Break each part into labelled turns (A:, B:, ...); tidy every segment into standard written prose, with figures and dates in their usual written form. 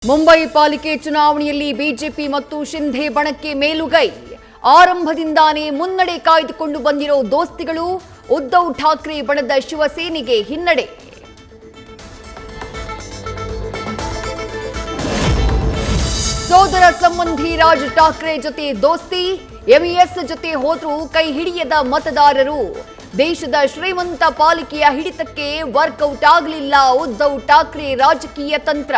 A: ಮುಂಬೈ ಪಾಲಿಕೆ ಚುನಾವಣೆಯಲ್ಲಿ ಬಿಜೆಪಿ ಮತ್ತು ಶಿಂಧೆ ಬಣಕ್ಕೆ ಮೇಲುಗೈ. ಆರಂಭದಿಂದಾನೇ ಮುನ್ನಡೆ ಕಾಯ್ದುಕೊಂಡು ಬಂದಿರೋ ದೋಸ್ತಿಗಳು. ಉದ್ಧವ್ ಠಾಕ್ರೆ ಬಣದ ಶಿವಸೇನೆಗೆ ಹಿನ್ನಡೆ. ಸೋದರ ಸಂಬಂಧಿ ರಾಜ್ ಠಾಕ್ರೆ ಜೊತೆ ದೋಸ್ತಿ. ಎಂಇಎಸ್ ಜೊತೆ ಹೋದ್ರೂ ಕೈ ಹಿಡಿಯದ ಮತದಾರರು. ದೇಶದ ಶ್ರೀಮಂತ ಪಾಲಿಕೆಯ ಹಿಡಿತಕ್ಕೆ ವರ್ಕೌಟ್ ಆಗಲಿಲ್ಲ ಉದ್ಧವ್ ಠಾಕ್ರೆ ರಾಜಕೀಯ ತಂತ್ರ.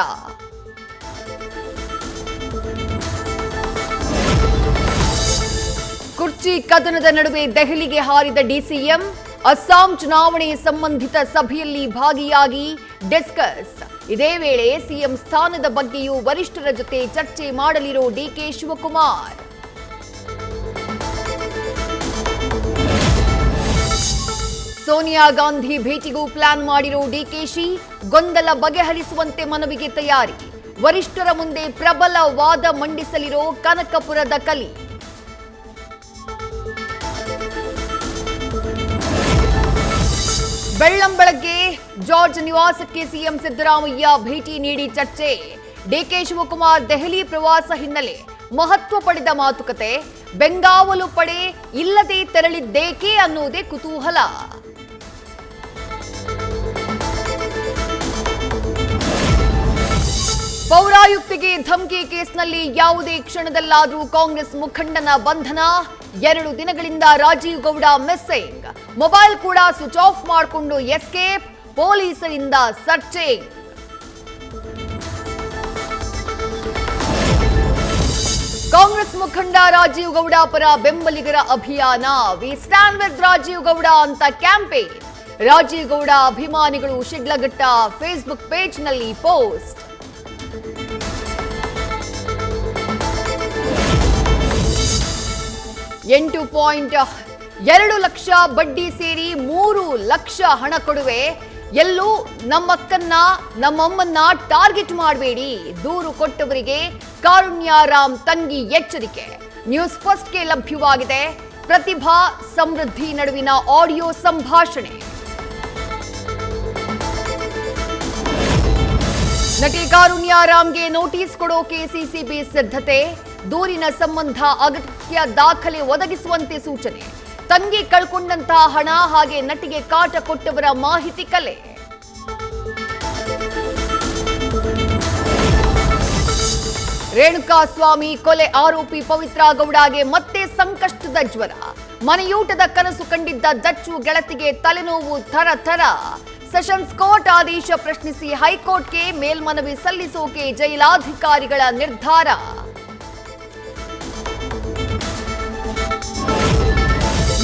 A: ಕುರ್ಚಿ ಕದನದ ನಡುವೆ ದೆಹಲಿಗೆ ಹಾರಿದ ಡಿಸಿಎಂ. ಅಸ್ಸಾಂ ಚುನಾವಣೆ ಸಂಬಂಧಿತ ಸಭೆಯಲ್ಲಿ ಭಾಗಿಯಾಗಿ ಡಿಸ್ಕಸ್. ಇದೇ ವೇಳೆ ಸಿಎಂ ಸ್ಥಾನದ ಬಗ್ಗೆಯೂ ವರಿಷ್ಠರ ಜೊತೆ ಚರ್ಚೆ ಮಾಡಲಿರೋ ಡಿಕೆ ಶಿವಕುಮಾರ್. ಸೋನಿಯಾ ಗಾಂಧಿ ಭೇಟಿಗೂ ಪ್ಲಾನ್ ಮಾಡಿರೋ ಡಿಕೆಶಿ. ಗೊಂದಲ ಬಗೆಹರಿಸುವಂತೆ ಮನವಿಗೆ ತಯಾರಿ. ವರಿಷ್ಠರ ಮುಂದೆ ಪ್ರಬಲ ವಾದ ಮಂಡಿಸಲಿರೋ ಕನಕಪುರದ ಕಲಿ. ಬೆಳ್ಳಂಬೆಳಗ್ಗೆ ಜಾರ್ಜ್ ನಿವಾಸಕ್ಕೆ ಸಿಎಂ ಸಿದ್ದರಾಮಯ್ಯ ಭೇಟಿ ನೀಡಿ ಚರ್ಚೆ. ಡಿಕೆ ಶಿವಕುಮಾರ್ ದೆಹಲಿ ಪ್ರವಾಸ ಹಿನ್ನೆಲೆ ಮಹತ್ವ ಪಡೆದ ಮಾತುಕತೆ. ಬೆಂಗಾವಲು ಪಡೆ ಇಲ್ಲದೆ ತೆರಳಿದ್ದೇಕೆ ಅನ್ನೋದೇ ಕುತೂಹಲ. ಪೌರಾಯುಕ್ತಿಗೆ ಧಮಕಿ ಕೇಸ್ನಲ್ಲಿ ಯಾವುದೇ ಕ್ಷಣದಲ್ಲಾದರೂ ಕಾಂಗ್ರೆಸ್ ಮುಖಂಡನ ಬಂಧನ. 2 ದಿನಗಳಿಂದ ರಾಜೀವ್ ಗೌಡ ಮಿಸ್ಸಿಂಗ್. ಮೊಬೈಲ್ ಕೂಡ ಸ್ವಿಚ್ ಆಫ್ ಮಾಡಿಕೊಂಡು ಎಸ್ಕೇಪ್. ಪೊಲೀಸರಿಂದ ಸರ್ಚಿಂಗ್. ಕಾಂಗ್ರೆಸ್ ಮುಖಂಡ ರಾಜೀವ್ ಗೌಡ ಪರ ಬೆಂಬಲಿಗರ ಅಭಿಯಾನ. We stand with Rajeev Gowda ಅಂತ ಕ್ಯಾಂಪೇನ್. ರಾಜೀವ್ ಗೌಡ ಅಭಿಮಾನಿಗಳು ಶಿಡ್ಲಘಟ್ಟ ಫೇಸ್ಬುಕ್ ಪೇಜ್ನಲ್ಲಿ ಪೋಸ್ಟ್. $8.2 ಲಕ್ಷ ಬಡ್ಡಿ ಸೇರಿ 3 ಲಕ್ಷ ಹಣ ಕೊಡುವೆ. ಎಲ್ಲೂ ನಮ್ಮಕ್ಕನ್ನ ನಮ್ಮಮ್ಮನ್ನ ಟಾರ್ಗೆಟ್ ಮಾಡಬೇಡಿ. ದೂರು ಕೊಟ್ಟವರಿಗೆ ಕಾರುಣ್ಯರಾಮ್ ತಂಗಿ ಎಚ್ಚರಿಕೆ. ನ್ಯೂಸ್ ಫಸ್ಟ್ಗೆ ಲಭ್ಯವಾಗಿದೆ. ಪ್ರತಿಭಾ ಸಮೃದ್ಧಿ ನಡುವಿನ ಆಡಿಯೋ ಸಂಭಾಷಣೆ. ನಟಿ ಕಾರುಣ್ಯರಾಮ್ಗೆ ನೋಟಿಸ್ ಕೊಡೋಕೆ ಸಿಸಿಬಿ ಸಿದ್ಧತೆ. ದೂರಿನ ಸಂಬಂಧ ಅಗತ್ಯ ದಾಖಲೆ ಒದಗಿಸುವಂತೆ ಸೂಚನೆ. ತಂಗಿ ಕಳ್ಕೊಂಡಂತಹ ಹಣ ಹಾಗೆ ನಟಿಗೆ ಕಾಟ ಕೊಟ್ಟವರ ಮಾಹಿತಿ ಕಲೆ. ರೇಣುಕಾಸ್ವಾಮಿ ಕೊಲೆ ಆರೋಪಿ ಪವಿತ್ರ ಗೌಡಗೆ ಮತ್ತೆ ಸಂಕಷ್ಟದ ಜ್ವರ. ಮನೆಯೂಟದ ಕನಸು ಕಂಡಿದ್ದ ದಚ್ಚು ಗೆಳತಿಗೆ ತಲೆನೋವು ಥರ. ಸೆಷನ್ಸ್ ಕೋರ್ಟ್ ಆದೇಶ ಪ್ರಶ್ನಿಸಿ ಹೈಕೋರ್ಟ್ಗೆ ಮೇಲ್ಮನವಿ ಸಲ್ಲಿಸೋಕೆ ಜೈಲಾಧಿಕಾರಿಗಳ ನಿರ್ಧಾರ.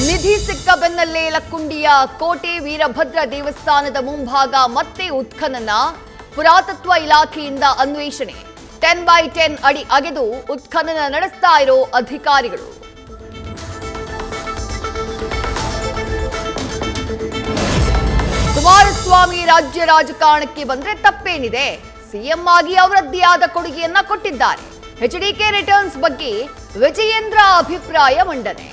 A: ನಿಧಿ ಸಿಕ್ಕ ಬೆನ್ನಲ್ಲೇ ಲಕ್ಕುಂಡಿಯ ಕೋಟೆ ವೀರಭದ್ರ ದೇವಸ್ಥಾನದ ಮುಂಭಾಗ ಮತ್ತೆ ಉತ್ಖನನ. ಪುರಾತತ್ವ ಇಲಾಖೆಯಿಂದ ಅನ್ವೇಷಣೆ. 10x10 ಅಡಿ ಅಗೆದು ಉತ್ಖನನ ನಡೆಸ್ತಾ ಇರೋ ಅಧಿಕಾರಿಗಳು. ಕುಮಾರಸ್ವಾಮಿ ರಾಜ್ಯ ರಾಜಕಾರಣಕ್ಕೆ ಬಂದ್ರೆ ತಪ್ಪೇನಿದೆ. ಸಿಎಂ ಆಗಿ ಅವರದ್ದೇ ಆದ ಕೊಡುಗೆಯನ್ನ ಕೊಟ್ಟಿದ್ದಾರೆ. ಎಚ್ಡಿಕೆ ರಿಟರ್ನ್ಸ್ ಬಗ್ಗೆ ವಿಜಯೇಂದ್ರ ಅಭಿಪ್ರಾಯ ಮಂಡನೆ.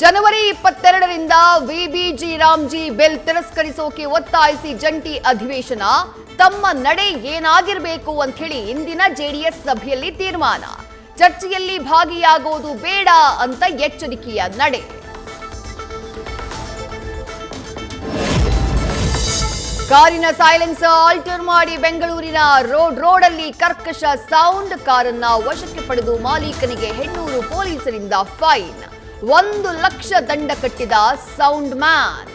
A: ಜನವರಿ 22ರಿಂದ ವಿಬಿಜಿ ರಾಮ್ಜಿ ಬಿಲ್ ತಿರಸ್ಕರಿಸೋಕೆ ಒತ್ತಾಯಿಸಿ ಜಂಟಿ ಅಧಿವೇಶನ. ತಮ್ಮ ನಡೆ ಏನಾಗಿರಬೇಕು ಅಂತ ಹೇಳಿ ಇಂದಿನ ಜೆಡಿಎಸ್ ಸಭೆಯಲ್ಲಿ ತೀರ್ಮಾನ. ಚರ್ಚೆಯಲ್ಲಿ ಭಾಗಿಯಾಗೋದು ಬೇಡ ಅಂತ ಎಚ್ಚರಿಕೆಯ ನಡೆ. ಕಾರಿನ ಸೈಲೆನ್ಸರ್ ಆಲ್ಟರ್ ಮಾಡಿ ಬೆಂಗಳೂರಿನ ರೋಡಲ್ಲಿ ಕರ್ಕಶ ಸೌಂಡ್. ಕಾರನ್ನ ವಶಕ್ಕೆ ಪಡೆದು ಮಾಲೀಕನಿಗೆ ಹೆಣ್ಣೂರು ಪೊಲೀಸರಿಂದ ಫೈನ್. 1 ಲಕ್ಷ ದಂಡ ಕಟ್ಟಿದ ಸೌಂಡ್ ಮ್ಯಾನ್.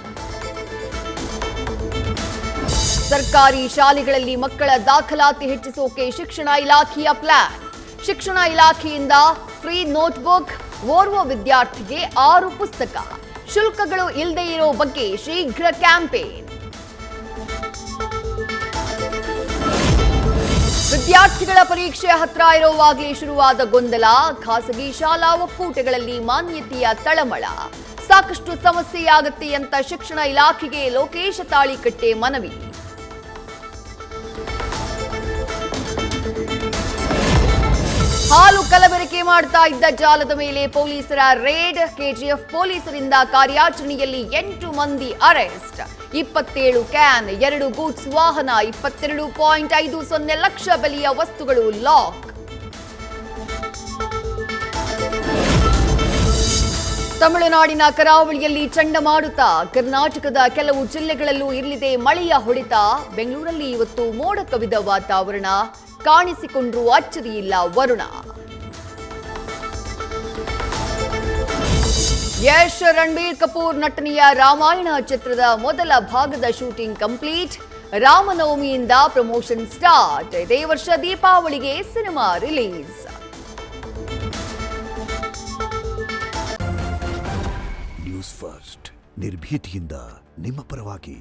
A: ಸರ್ಕಾರಿ ಶಾಲೆಗಳಲ್ಲಿ ಮಕ್ಕಳ ದಾಖಲಾತಿ ಹೆಚ್ಚಿಸೋಕೆ ಶಿಕ್ಷಣ ಇಲಾಖೆಯ ಪ್ಲಾನ್. ಶಿಕ್ಷಣ ಇಲಾಖೆಯಿಂದ ಫ್ರೀ ನೋಟ್ಬುಕ್. ಓರ್ವ ವಿದ್ಯಾರ್ಥಿಗೆ 6 ಪುಸ್ತಕ. ಶುಲ್ಕಗಳು ಇಲ್ಲದೆ ಇರೋ ಬಗ್ಗೆ ಶೀಘ್ರ ಕ್ಯಾಂಪೇನ್. ವಿದ್ಯಾರ್ಥಿಗಳ ಪರೀಕ್ಷೆ ಹತ್ರ ಇರುವಾಗಲೇ ಶುರುವಾದ ಗೊಂದಲ. ಖಾಸಗಿ ಶಾಲಾ ಒಕ್ಕೂಟಗಳಲ್ಲಿ ಮಾನ್ಯತೆಯ ತಳಮಳ. ಸಾಕಷ್ಟು ಸಮಸ್ಯೆಯಾಗುತ್ತೆ ಅಂತ ಶಿಕ್ಷಣ ಇಲಾಖೆಗೆ ಲೋಕೇಶ ತಾಳಿಕಟ್ಟೆ ಮನವಿ. ಹಾಲು ಕಲಬೆರಕೆ ಮಾಡ್ತಾ ಇದ್ದ ಜಾಲದ ಮೇಲೆ ಪೊಲೀಸರ ರೇಡ್. ಕೆಜಿಎಫ್ ಪೊಲೀಸರಿಂದ ಕಾರ್ಯಾಚರಣೆಯಲ್ಲಿ 8 ಮಂದಿ ಅರೆಸ್ಟ್. 27 ಕ್ಯಾನ್, 2 ಗೂಡ್ಸ್ ವಾಹನ, 22.50 ಲಕ್ಷ ಬೆಲೆಯ ವಸ್ತುಗಳು ಲಾಕ್. ತಮಿಳುನಾಡಿನ ಕರಾವಳಿಯಲ್ಲಿ ಚಂಡಮಾರುತ, ಕರ್ನಾಟಕದ ಕೆಲವು ಜಿಲ್ಲೆಗಳಲ್ಲೂ ಇರಲಿದೆ ಮಳೆಯ ಹೊಡೆತ. ಬೆಂಗಳೂರಲ್ಲಿ ಇವತ್ತು ಮೋಡ ಕವಿದ ವಾತಾವರಣ, ಕಾಣಿಸಿಕೊಂಡ್ರೂ ಅಚ್ಚರಿಯಿಲ್ಲ ವರುಣ. ಯಶ್ ರಣಬೀರ್ ಕಪೂರ್ ನಟನೆಯ ರಾಮಾಯಣ ಚಿತ್ರದ ಮೊದಲ ಭಾಗದ ಶೂಟಿಂಗ್ ಕಂಪ್ಲೀಟ್. ರಾಮನವಮಿಯಿಂದ ಪ್ರಮೋಷನ್ ಸ್ಟಾರ್ಟ್. ಇದೇ ವರ್ಷ ದೀಪಾವಳಿಗೆ ಸಿನಿಮಾ ರಿಲೀಸ್.
B: ನ್ಯೂಸ್ ಫಸ್ಟ್ ನಿರ್ಭೀತಿಯಿಂದ ನಿಮ್ಮ ಪರವಾಗಿ.